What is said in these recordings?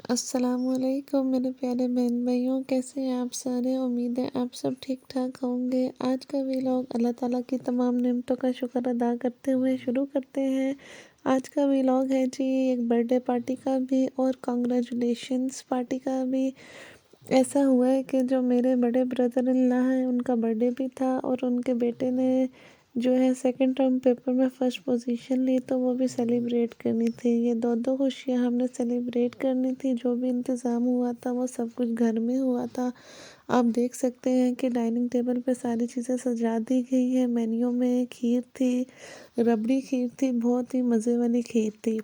السلام علیکم میرے پیارے بہن بھائیوں، کیسے ہیں آپ سارے؟ امید ہے آپ سب ٹھیک ٹھاک ہوں گے۔ آج کا ویلاگ اللہ تعالیٰ کی تمام نعمتوں کا شکر ادا کرتے ہوئے شروع کرتے ہیں۔ آج کا ویلاگ ہے جی ایک برتھ ڈے پارٹی کا بھی اور کانگریچولیشنز پارٹی کا بھی۔ ایسا ہوا ہے کہ جو میرے بڑے بردر ان لا ہیں ان کا برتھ ڈے بھی تھا، اور ان کے بیٹے نے جو ہے سیکنڈ ٹرم پیپر میں فرسٹ پوزیشن لی، تو وہ بھی سیلیبریٹ کرنی تھی۔ یہ دو خوشیاں ہم نے سیلیبریٹ کرنی تھی۔ جو بھی انتظام ہوا تھا وہ سب کچھ گھر میں ہوا تھا۔ آپ دیکھ سکتے ہیں کہ ڈائننگ ٹیبل پہ ساری چیزیں سجا دی گئی ہیں۔ مینیو میں کھیر تھی، ربڑی کھیر تھی، بہت ہی مزے والی کھیر تھی،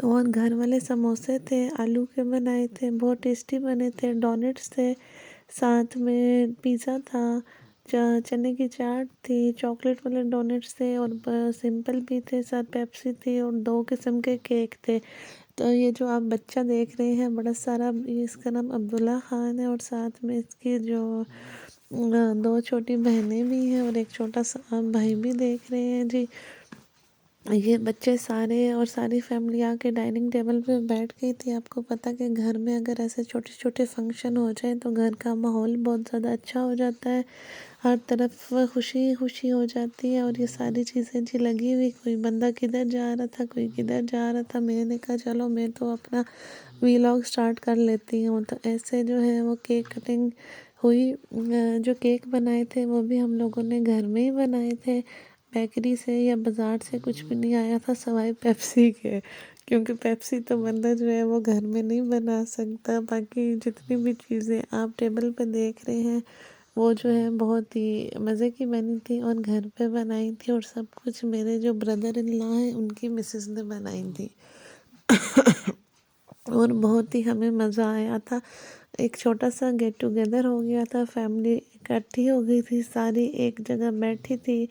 اور گھر والے سموسے تھے، آلو کے بنائے تھے، بہت ٹیسٹی بنے تھے، ڈونٹس تھے، ساتھ میں پیزا تھا، چنے کی چاٹ تھی، چاکلیٹ والے ڈونٹس تھے، اور سمپل بھی تھے، ساتھ پیپسی تھی، اور 2 قسم کے کیک تھے۔ تو یہ جو آپ بچہ دیکھ رہے ہیں بڑا سارا، اس کا نام عبداللہ خان ہے، اور ساتھ میں اس کی جو 2 چھوٹی بہنیں بھی ہیں اور ایک چھوٹا سا بھائی بھی دیکھ رہے ہیں جی۔ یہ بچے سارے اور ساری فیملی آ کے ڈائننگ ٹیبل پہ بیٹھ گئی تھی۔ آپ کو پتہ کہ گھر میں اگر ایسے چھوٹے چھوٹے فنکشن ہو جائیں تو گھر کا ماحول بہت زیادہ اچھا ہو جاتا ہے، ہر طرف خوشی خوشی ہو جاتی ہے۔ اور یہ ساری چیزیں جی لگی ہوئی، کوئی بندہ کدھر جا رہا تھا، کوئی کدھر جا رہا تھا، میں نے کہا چلو میں تو اپنا ویلاگ سٹارٹ کر لیتی ہوں۔ تو ایسے جو ہے وہ کیک کٹنگ ہوئی۔ جو کیک بنائے تھے وہ بھی ہم لوگوں نے گھر میں ہی بنائے تھے، بیکری سے یا بازار سے کچھ بھی نہیں آیا تھا سوائے پیپسی کے، کیونکہ پیپسی تو بندہ جو ہے وہ گھر میں نہیں بنا سکتا۔ باقی جتنی بھی چیزیں آپ ٹیبل پہ دیکھ رہے ہیں وہ جو ہے بہت ہی مزے کی بنی تھی، اور گھر پہ بنائی تھی، اور سب کچھ میرے جو بردر ان لا ہیں ان کی مسز نے بنائی تھی، اور بہت ہی ہمیں مزہ آیا تھا۔ ایک چھوٹا سا گیٹ ٹوگیدر ہو گیا تھا، فیملی اکٹھی ہو گئی تھی، ساری ایک جگہ بیٹھی تھی،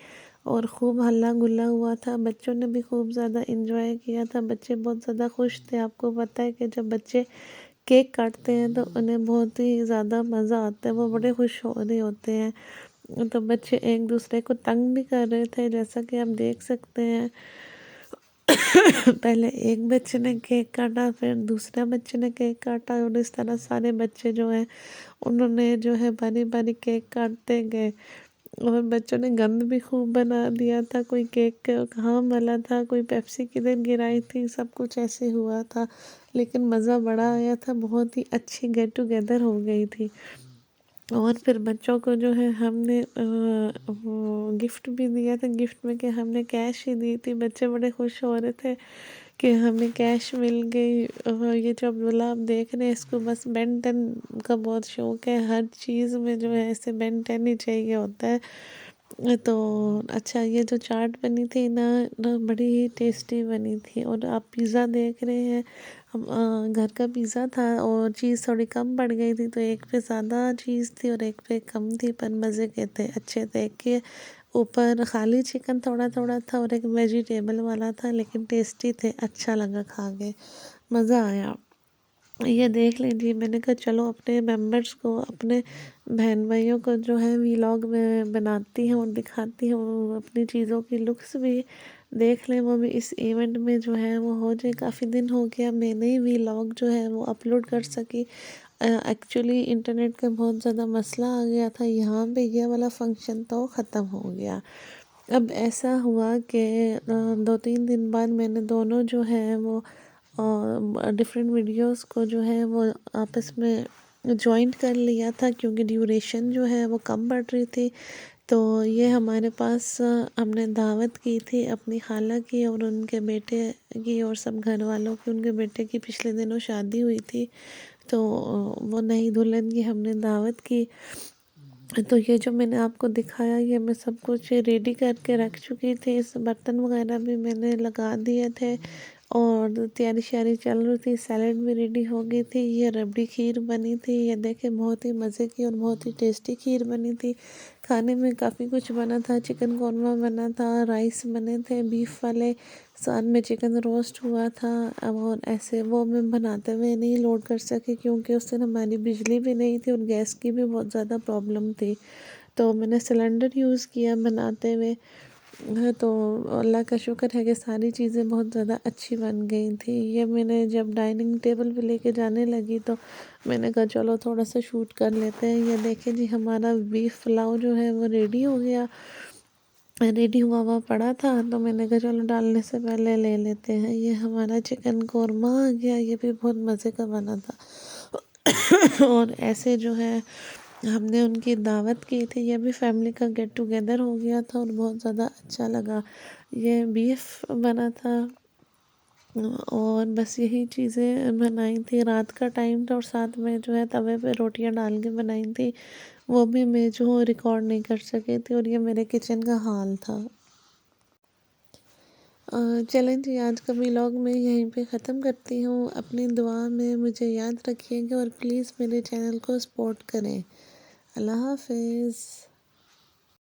اور خوب ہلا گلا ہوا تھا۔ بچوں نے بھی خوب زیادہ انجوائے کیا تھا، بچے بہت زیادہ خوش تھے۔ آپ کو پتہ ہے کہ جب بچے کیک کاٹتے ہیں تو انہیں بہت ہی زیادہ مزہ آتا ہے، وہ بڑے خوش ہو رہے ہوتے ہیں۔ تو بچے ایک دوسرے کو تنگ بھی کر رہے تھے، جیسا کہ آپ دیکھ سکتے ہیں۔ پہلے ایک بچے نے کیک کاٹا، پھر دوسرا بچے نے کیک کاٹا، اور اس طرح سارے بچے جو ہیں انہوں نے جو ہے باری باری کیک کاٹتے گئے، اور بچوں نے گند بھی خوب بنا دیا تھا، کوئی کیک کہاں ملا تھا، کوئی پیپسی کدھر گرائی تھی، سب کچھ ایسے ہوا تھا، لیکن مزہ بڑا آیا تھا، بہت ہی اچھی گیٹ ٹوگیدر ہو گئی تھی۔ اور پھر بچوں کو جو ہے ہم نے گفٹ بھی دیا تھا، گفٹ میں کہ ہم نے کیش ہی دی تھی۔ بچے بڑے خوش ہو رہے تھے کہ ہمیں کیش مل گئی۔ یہ جو عبداللہ آپ دیکھ رہے ہیں اس کو بس بین 10 کا بہت شوق ہے، ہر چیز میں جو ہے ایسے بین 10 ہی چاہیے ہوتا ہے۔ تو اچھا، یہ جو چاٹ بنی تھی نا بڑی ہی ٹیسٹی بنی تھی۔ اور آپ پیزا دیکھ رہے ہیں، گھر کا پیزا تھا، اور چیز تھوڑی کم پڑ گئی تھی، تو ایک پہ زیادہ چیز تھی اور ایک پہ کم تھی، پر مزے کے تھے، اچھے تھے۔ ایک کے اوپر خالی چکن تھوڑا تھوڑا تھا اور ایک ویجیٹیبل والا تھا، لیکن ٹیسٹی تھے، اچھا لگا کھا کے، مزہ آیا۔ یہ دیکھ لیجیے، میں نے کہا چلو اپنے ممبرس کو، اپنے بہن بھائیوں کو جو ہے ویلاگ میں بناتی ہوں اور دکھاتی ہوں، اپنی چیزوں کی لکس بھی دیکھ لیں، وہ بھی اس ایونٹ میں جو ہے وہ ہو جائے۔ کافی دن ہو گیا میں نے ویلاگ جو ہے وہ اپلوڈ کر سکی، ایکچولی انٹرنیٹ کا بہت زیادہ مسئلہ آ گیا تھا یہاں پہ، یہ والا فنکشن تو ختم ہو گیا۔ اب ایسا ہوا کہ 2-3 دن بعد میں نے دونوں جو ہے وہ ڈیفرنٹ ویڈیوز کو جو ہے وہ آپس میں جوائنٹ کر لیا تھا، کیونکہ ڈیوریشن جو ہے وہ کم پڑ رہی تھی۔ تو یہ ہمارے پاس ہم نے دعوت کی تھی اپنی خالہ کی اور ان کے بیٹے کی اور سب گھر والوں کی۔ ان کے بیٹے کی پچھلے دنوں شادی ہوئی تھی، تو وہ نئی دلہن کی ہم نے دعوت کی۔ تو یہ جو میں نے آپ کو دکھایا یہ میں سب کچھ ریڈی کر کے رکھ چکی تھی، اس برتن وغیرہ بھی میں نے لگا دیے تھے، اور تیاری شیاری چل رہی تھی، سیلیڈ بھی ریڈی ہو گئی تھی۔ یہ ربڑی کھیر بنی تھی، یہ دیکھیں بہت ہی مزے کی اور بہت ہی ٹیسٹی کھیر بنی تھی۔ کھانے میں کافی کچھ بنا تھا، چکن قورمہ بنا تھا، رائس بنے تھے بیف والے، ساتھ میں چکن روسٹ ہوا تھا۔ اور ایسے وہ میں بناتے ہوئے نہیں لوڈ کر سکی، کیونکہ اس دن ہماری بجلی بھی نہیں تھی اور گیس کی بھی بہت زیادہ پرابلم تھی، تو میں نے سلنڈر یوز کیا بناتے ہوئے۔ تو اللہ کا شکر ہے کہ ساری چیزیں بہت زیادہ اچھی بن گئی تھی۔ یہ میں نے جب ڈائننگ ٹیبل پہ لے کے جانے لگی تو میں نے کہا چلو تھوڑا سا شوٹ کر لیتے ہیں۔ یہ دیکھیں جی ہمارا بیف پلاؤ جو ہے وہ ریڈی ہو گیا، ریڈی ہوا پڑا تھا، تو میں نے کہا چلو ڈالنے سے پہلے لے لیتے ہیں۔ یہ ہمارا چکن قورمہ آ گیا، یہ بھی بہت مزے کا بنا تھا۔ اور ایسے جو ہے ہم نے ان کی دعوت کی تھی، یہ بھی فیملی کا گیٹ ٹوگیدر ہو گیا تھا اور بہت زیادہ اچھا لگا۔ یہ بیف بنا تھا اور بس یہی چیزیں بنائی تھی۔ رات کا ٹائم تھا اور ساتھ میں جو ہے توے پہ روٹیاں ڈال کے بنائی تھی، وہ بھی میں جو ریکارڈ نہیں کر سکی تھی، اور یہ میرے کچن کا حال تھا۔ چلیں جی آج کا ولاگ میں یہیں پہ ختم کرتی ہوں۔ اپنی دعا میں مجھے یاد رکھیے گا اور پلیز میرے چینل کو سپورٹ کریں۔ اللہ حافظ۔